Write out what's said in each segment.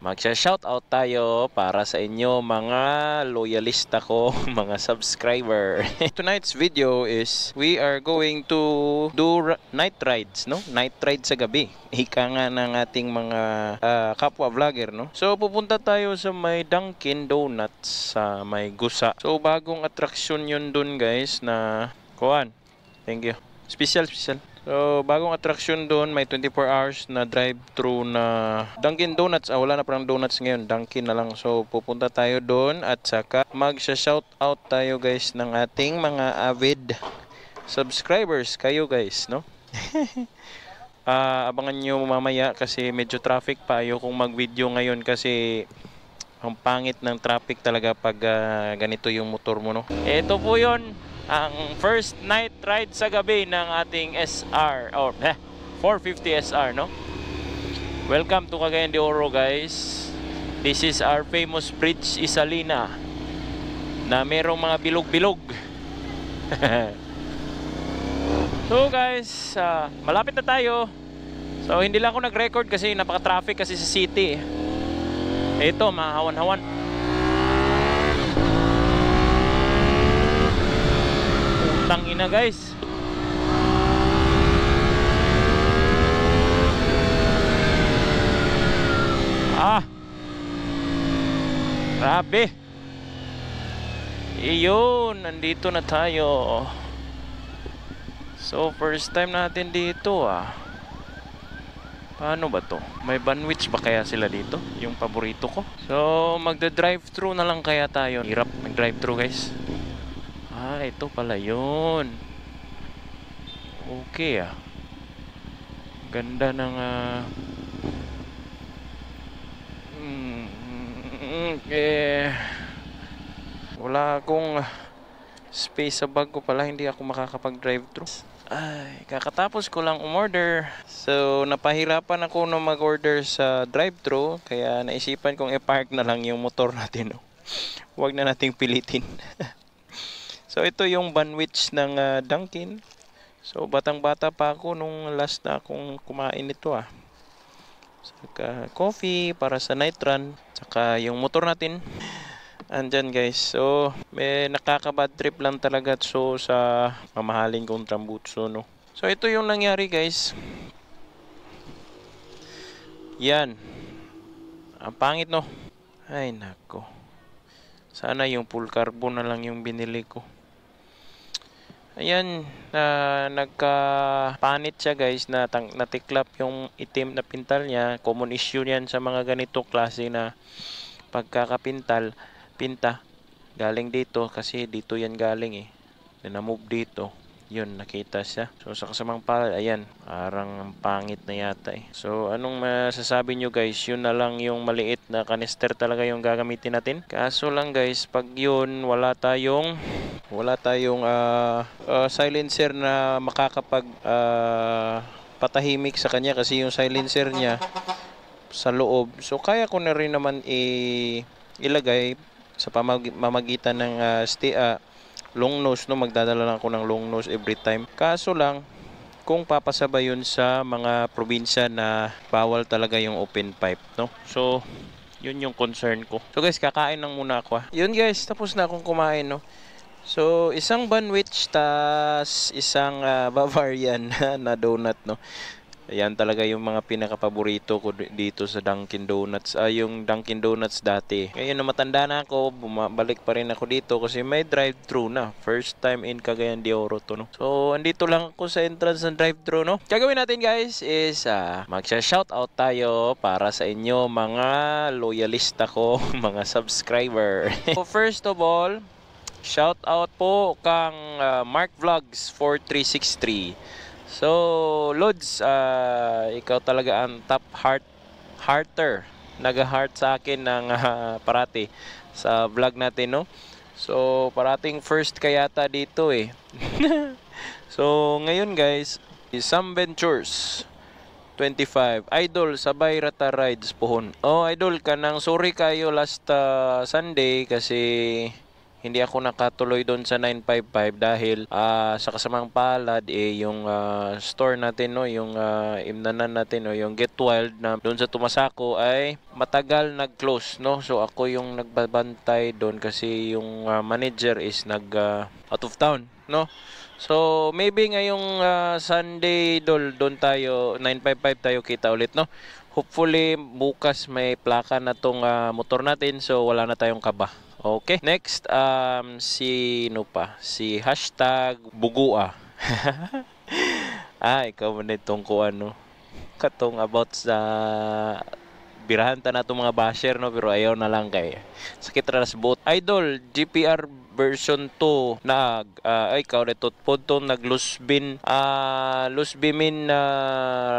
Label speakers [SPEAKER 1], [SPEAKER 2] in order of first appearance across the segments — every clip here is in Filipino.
[SPEAKER 1] Magsha-shoutout tayo para sa inyo mga loyalista ko, mga subscriber. Tonight's video is we are going to do night rides, no? Night ride sa gabi. Ika nga ng ating mga kapwa vlogger, no? So pupunta tayo sa may Dunkin Donuts sa may Gusa. So bagong attraction yun dun, guys, na kuan. Thank you. Special. So, bagong attraction doon, may 24 hours na drive-thru na Dunkin Donuts. Wala na parang donuts ngayon, Dunkin na lang. So, pupunta tayo doon at saka magsha-shoutout tayo, guys, ng ating mga avid subscribers. Kayo, guys, no? Abangan nyo mamaya kasi medyo traffic pa. Ayokong mag-video ngayon kasi ang pangit ng traffic talaga pag ganito yung motor mo, no? Ito po yun. Ang first night ride sa gabi ng ating SR or 450 SR, no? Welcome to Cagayan de Oro, guys. This is our famous bridge Isalina na merong mga bilog-bilog. So guys, malapit na tayo. So hindi lang ako nag-record kasi napaka-traffic kasi sa city. Ito, mahawan-hawan. Tangina, guys. Grabe. Iyon, nandito na tayo. So first time natin dito, Paano ba to? May bandwidth ba kaya sila dito? Yung paborito ko. So magda-drive-thru na lang kaya tayo. Hirap mag-drive-thru, guys. Ito pala yun. Okay, Ganda ng wala akong space sa bag ko pala. Hindi ako makakapag-drive-thru. Kakatapos ko lang umorder. So, napahirapan ako na mag-order sa drive-thru. Kaya naisipan kong i-park na lang yung motor natin, no? Huwag na nating pilitin. So ito yung bandwidth ng Dunkin. So batang-bata pa ako nung last na akong kumain nito, Saka coffee para sa night run. Saka yung motor natin andyan, guys. So may nakaka-bad trip lang talaga sa mamahalin kong Tambutso, no? So ito yung nangyari, guys. Yan. Ang pangit, no? Ay nako. Sana yung full carbon na lang yung binili ko. Ayan, nagka-panit siya, guys, na natiklap yung itim na pintal niya. Common issue yan sa mga ganito klase na pinta. Galing dito kasi dito yan galing, na-move dito. Yun, nakita siya. So sa kasamang palad, ayan, parang pangit na yata, So anong masasabi nyo, guys? Yun na lang yung maliit na canister talaga yung gagamitin natin. Kaso lang, guys, pag yun wala tayong silencer na makakapag patahimik sa kanya kasi yung silencer niya sa loob. So kaya ko na rin naman ilagay sa pamamagitan ng long nose, no? Magdadala lang ako ng long nose every time. Kaso lang, kung papasabay yun sa mga probinsya na bawal talaga yung open pipe, no? So, yun yung concern ko. So guys, kakain lang muna ako, Yun, guys, tapos na akong kumain, no? So, isang bandwidth tas isang Bavarian na donut, no? Ayan talaga yung mga pinaka-paborito ko dito sa Dunkin Donuts. Yung Dunkin Donuts dati. Ngayon na matanda na ako, bumabalik pa rin ako dito kasi may drive-thru na. First time in Cagayan de Oro to, no? So, andito lang ako sa entrance ng drive-thru, no? Gagawin natin, guys, is magsha-shoutout tayo para sa inyo mga loyalista ko, mga subscriber. So, first of all, shoutout po kang Mark Vlogs 4363. So, Lods, ikaw talaga ang top hearter. Nag-heart sa akin ng parati sa vlog natin, no? So, parating first kayata dito, So, ngayon, guys, Sam Ventures 25. Idol, sabay rata rides pohon. Idol ka nang sorry kayo last Sunday kasi Hindi ako nakatuloy doon sa 955 dahil sa kasamang palad yung store natin, no, yung imnanan natin, no, yung Get Wild na doon sa Tumasako ay matagal nag-close, no. So ako yung nagbabantay doon kasi yung manager is out of town, no. So maybe ngayong Sunday doon tayo 955 tayo kita ulit, no. Hopefully bukas may plaka na tong motor natin, so wala na tayong kaba. Okay, next, sino pa? Si hashtag Bugua. Ikaw mo na itong ano, katong about sa birahan ta na itong mga basher, no? Pero ayaw na lang kay sakit ras boat. Idol, GPR version 2 ikaw na ito po itong nag-lusbimin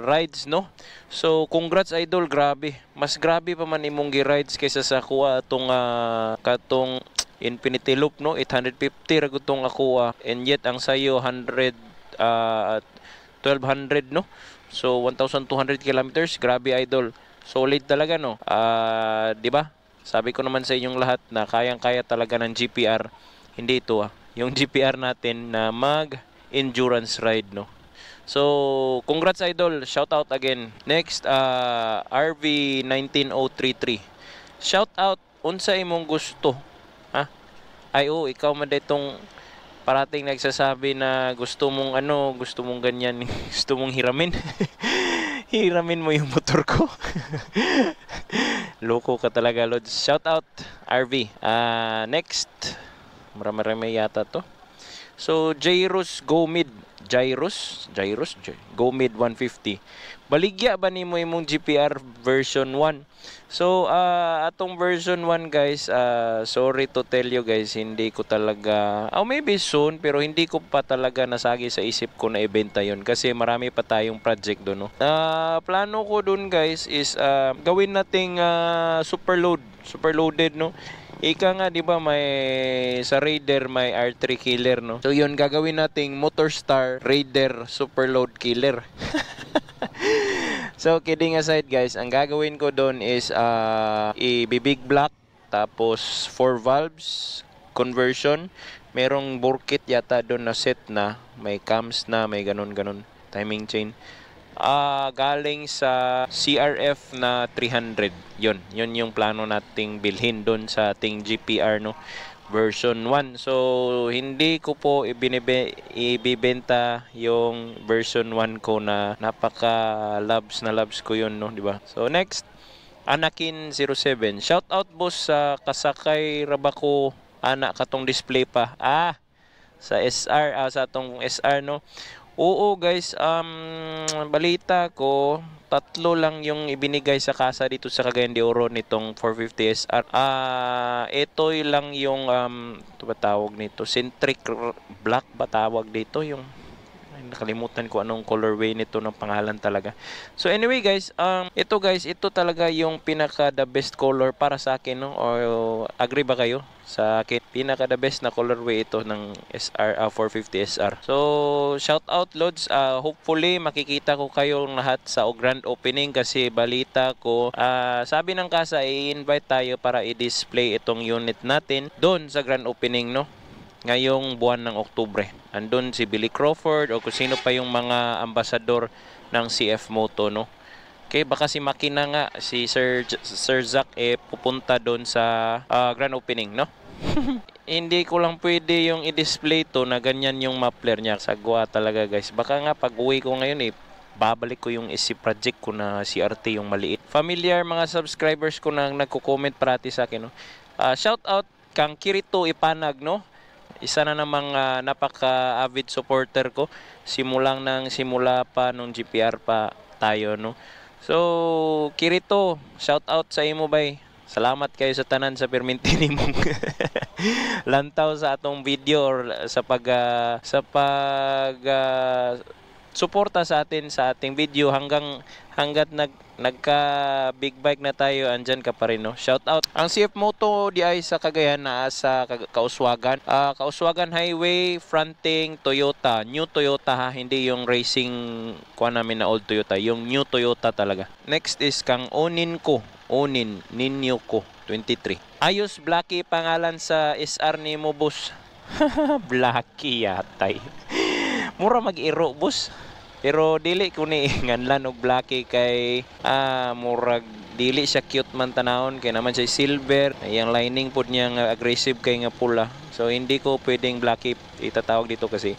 [SPEAKER 1] rides, no? So congrats idol, grabe, mas grabe pa man imong gi-rides kaysa sa kuha atong katong Infinity Loop, no. 850 ra gud tong ako and yet ang sayo 1200, no. So 1200 kilometers, grabe idol, solid talaga, no. Di ba? Sabi ko naman sa inyong lahat na kayang-kaya talaga ng GPR. Hindi ito yung GPR natin na mag-endurance ride, no. So, congrats idol. Shout out again. Next, RV 19033. Shout out unsa imong gusto. Ikaw man ditong parating nagsasabi na gusto mong gusto mong ganyan, gusto mong hiramin. Hiramin mo yung motor ko. Loko ka talaga, Lods. Shout out RV. Next, marami yata to. So, Jairus Go Mid. Jairus Go Mid 150. Baligya ba nimo imong GPR version 1? So, atong version 1 guys, sorry to tell you guys, hindi ko talaga, maybe soon, pero hindi ko pa talaga nasagi sa isip ko na ibenta yun kasi marami pa tayong project doon, no? Plano ko doon guys is gawin nating superloaded, no? Ika nga, di ba, may sa Raider may R3 killer, no? So yun, gagawin nating Motorstar Raider Superload Killer. So kidding aside guys, ang gagawin ko doon is i-big block, tapos 4 valves conversion, merong burkit yata doon na set na, may cams na, may ganun timing chain. Galing sa CRF na 300. Yun yung plano nating bilhin doon sa ating GPR, no, version 1. So hindi ko po ibibenta yung version 1 ko na napaka loves ko yun, no, di ba? So next, Anakin 07. Shout out boss sa kasakay rabako katong display pa. Sa SR, sa atong SR, no. Oo guys, balita ko 3 lang yung ibinigay sa kasa dito sa Cagayan de Oro nitong 450 SR. Ito lang yung ito ba tawag nito? Centric Black ba tawag dito? Yung nakalimutan ko anong colorway nito ng pangalan talaga. So anyway guys, ito talaga yung pinaka the best color para sa akin, no? Or agree ba kayo sa akin? Pinaka the best na colorway ito ng SR 450 SR. So shout out Lods, hopefully makikita ko kayong lahat sa grand opening kasi balita ko sabi ng kasa i-invite tayo para i-display itong unit natin doon sa grand opening, no, ngayong buwan ng Oktubre. Andun si Billy Crawford o kung sino pa yung mga ambasador ng CF Moto, no. Okay, baka si Makina nga, si Sir Zack pupunta doon sa grand opening, no. Hindi ko lang pwede yung i-display to na ganyan yung muffler niya. Sagwa talaga guys. Baka nga pag uwi ko ngayon babalik ko yung SC project ko na CRT yung maliit. Familiar mga subscribers ko na nagko-comment parati sa akin, no. Shout out kang Kirito Ipanag, no. Isa na namang napaka-avid supporter ko. Simula pa nung GPR pa tayo, no. So, Kirito, shout out sa imo bay. Salamat kayo sa tanan sa permintini mong lantaw sa atong video or sa suporta sa atin sa ating video hanggat nagka big bike na tayo, andyan ka pa rin, no. Shout out ang CF Moto di ay sa Cagayan na sa Kauswagan. Kauswagan Highway, fronting Toyota, new Toyota hindi yung racing kuha namin na old Toyota, yung new Toyota talaga. Next is kang Ninyo ko. 23. Ayos, Blacky pangalan sa SR ni mo, boss. Blacky yatay. Mura mag-iro, boss. Pero dili ko ni nganlan og Blacky kay murag dili siya cute man tanawon kay naman siya silver, yung lining pud niya nga aggressive kay nga pula. So hindi ko pwedeng Blacky itatawag dito kasi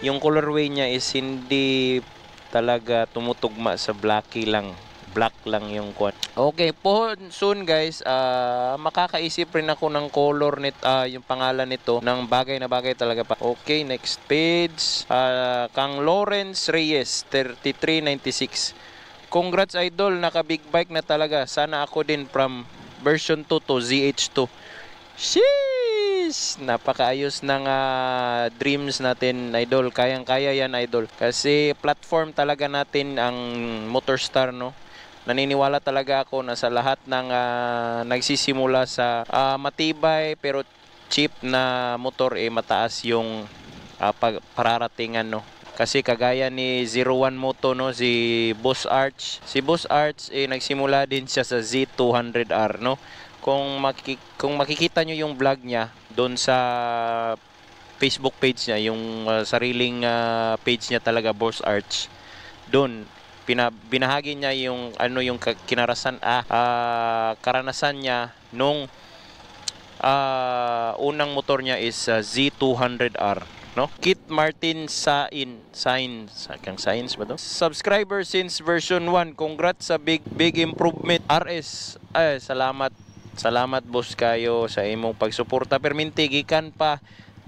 [SPEAKER 1] yung colorway niya is hindi talaga tumutugma sa Blacky lang. Black lang yung kwan. Okay, po soon guys, makakaisip rin ako ng color nit yung pangalan nito ng bagay na bagay talaga pa. Okay, next page. Kang Lawrence Reyes 3396. Congrats idol, naka big bike na talaga. Sana ako din from version 2 to ZH2. Sheesh! Napakaayos ng dreams natin, idol. Kayang-kaya yan, idol. Kasi platform talaga natin ang Motorstar, no? Naniniwala talaga ako na sa lahat ng nagsisimula sa matibay pero cheap na motor mataas yung pararatingan, no. Kasi kagaya ni 01 Moto, no, si Boss Arch. Si Boss Arch nagsimula din siya sa Z200R, no. Kung makikita nyo yung vlog niya doon sa Facebook page niya, yung sariling page niya talaga, Boss Arch. Doon binahagi niya yung yung karanasan niya nung unang motor niya is Z200R, no? Kit Martin Sainz ba to? Subscriber since version 1. Congrats sa big improvement. RS. Salamat boss kayo sa imong pagsuporta. Perminti gikan pa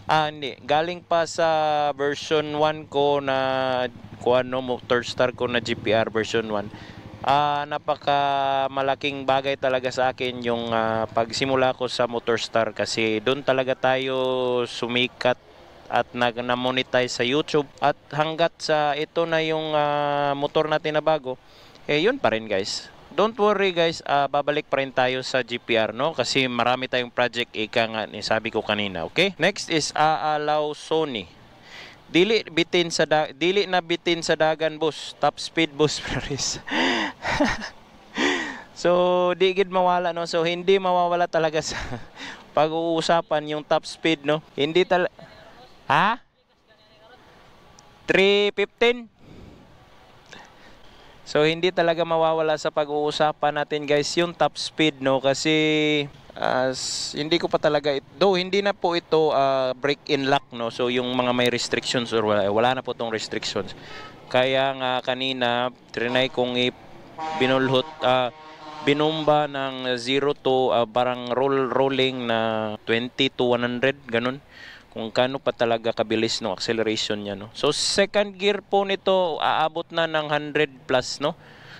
[SPEAKER 1] hindi galing pa sa version 1 ko na Motorstar ko na GPR version 1. Napaka malaking bagay talaga sa akin yung pagsimula ko sa Motorstar kasi doon talaga tayo sumikat at na-monetize sa YouTube at hanggat sa ito na yung motor natin na bago, yun pa rin guys. Don't worry guys, babalik pa rin tayo sa GPR, no? Kasi marami tayong project ika nga ni sabi ko kanina, okay? Next is Aalaw Sony. Dili na bitin sa dagan, boss. Top speed, boss, Paris. So, di gid mawala, no? So, hindi mawawala talaga sa pag-uusapan yung top speed, no? Hindi talaga. Ha? 315? So, hindi talaga mawawala sa pag-uusapan natin, guys, yung top speed, no? Kasi hindi ko pa talaga though hindi na po ito break in lock, no. So yung mga may restrictions or wala na po tong restrictions. Kaya nga kanina trinay kong binomba ng 0 to parang rolling na 20 to 100 ganun. Kung kano pa talaga kabilis no acceleration niya, no. So second gear po nito aabot na ng 100 plus, no.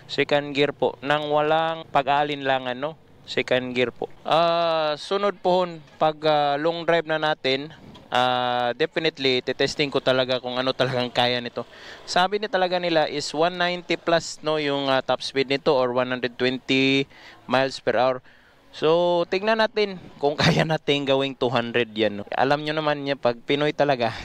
[SPEAKER 1] Second gear po nang walang pag-aalinlangan, no. Second gear po. Sunod po pag long drive na natin, definitely testing ko talaga kung ano talagang kaya nito. Sabi ni talaga nila is 190 plus, no, yung top speed nito or 120 miles per hour. So tingnan natin kung kaya natin gawing 200 yan, no. Alam nyo naman niya pag Pinoy talaga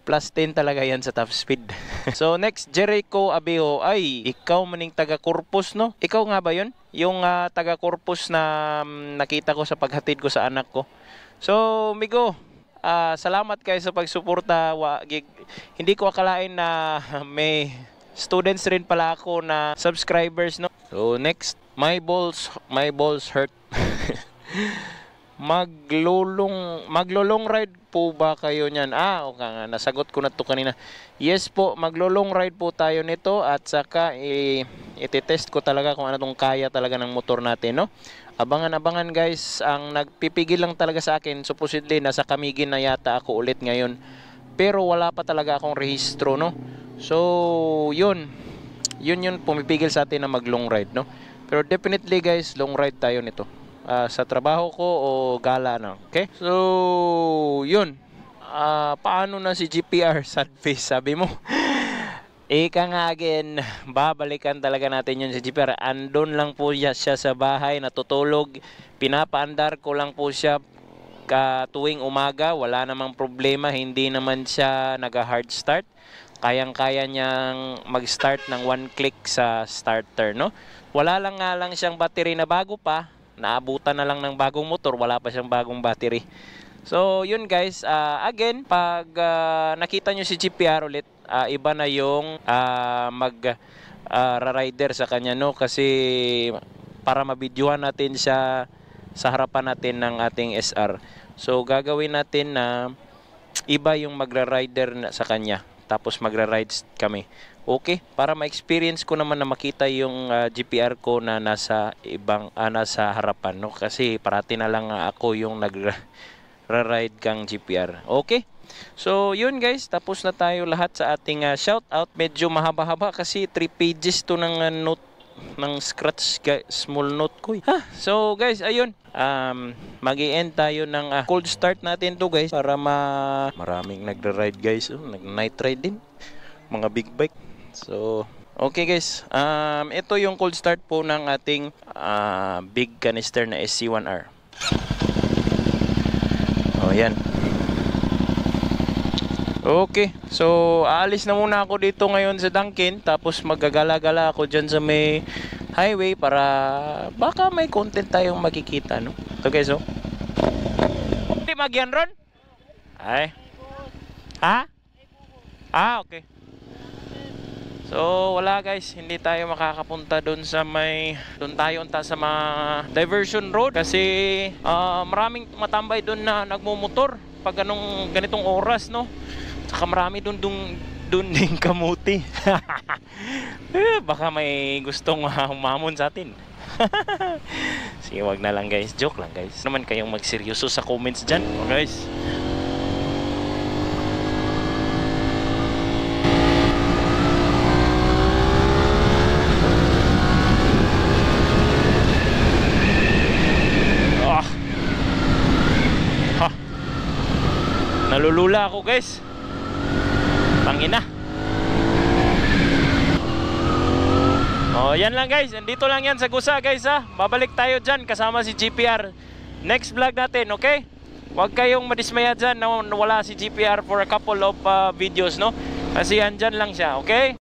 [SPEAKER 1] plus 10 talaga yan sa top speed. So next, Jericho Abejo. Ay, ikaw maning taga Corpus, no? Ikaw nga ba yun? Yung taga Corpus na nakita ko sa paghatid ko sa anak ko. So Migo, salamat kayo sa pagsuporta. Hindi ko akalain na may students rin pala ako na subscribers, no? So next, my balls hurt. Maglolong ride po ba kayo niyan? Okay nga, nasagot ko na to kanina. Yes po, maglolong ride po tayo nito at saka iti-test ko talaga kung ano tong kaya talaga ng motor natin, no? Abangan guys, ang nagpipigil lang talaga sa akin, supposedly nasa Camiguin na yata ako ulit ngayon. Pero wala pa talaga akong rehistro, no? So, yun pumipigil sa atin na mag-long ride, no? Pero definitely guys, long ride tayo nito. Sa trabaho ko o gala na. Okay? So, yun. Paano na si GPR? Sad face, sabi mo. Ika nga again, babalikan talaga natin yun si GPR. Andun lang po siya sa bahay, natutulog. Pinapaandar ko lang po siya tuwing umaga. Wala namang problema. Hindi naman siya nag-hard start. Kayang-kaya niyang mag-start ng one click sa starter, no? Wala lang nga lang siyang battery na bago pa. naabutan na lang ng bagong motor, wala pa siyang bagong battery. So yun guys, again, pag nakita nyo si GPR ulit, iba na yung rider sa kanya, no? Kasi para mabidyohan natin siya sa harapan natin ng ating SR. So gagawin natin na iba yung magra-rider sa kanya, tapos magra-rides kami. Okay, para ma-experience ko naman na makita yung GPR ko na nasa nasa harapan, no? Kasi parati na lang ako yung nagra-ride kang GPR. Okay? So, yun guys, tapos na tayo lahat sa ating shout out. Medyo mahaba-haba kasi 3 pages to ng note ng scratch, small note ko. So guys, ayun. Mag-i-end tayo ng cold start natin to guys para maraming nagra-ride guys. Nag-night ride din. Mga big bike. So, okay guys. Ito yung cold start po ng ating big canister na SC1R. Oh, yan. Okay. So, aalis na muna ako dito ngayon sa Dunkin. Tapos magagala-gala ako dyan sa may highway para baka may content tayong makikita, no? Ito guys, oh. Hindi magyan ron? Ay. Ha? Okay. So wala guys, hindi tayo makakapunta doon tayo sa mga diversion road kasi maraming matambay doon na nagmumotor pag ganitong oras, no? Saka marami doon din kamuti. Baka may gustong humamon sa atin. Sige, wag na lang guys, joke lang guys. Naman kayong magseryoso sa comments dyan, guys. Nalulula ako guys. Tangina. Oh, yan lang guys. Andito lang yan sa Gusa guys ha. Babalik tayo dyan kasama si GPR. Next vlog natin, okay? Huwag kayong madismaya dyan na wala si GPR for a couple of videos, no? Kasi andyan lang siya, okay?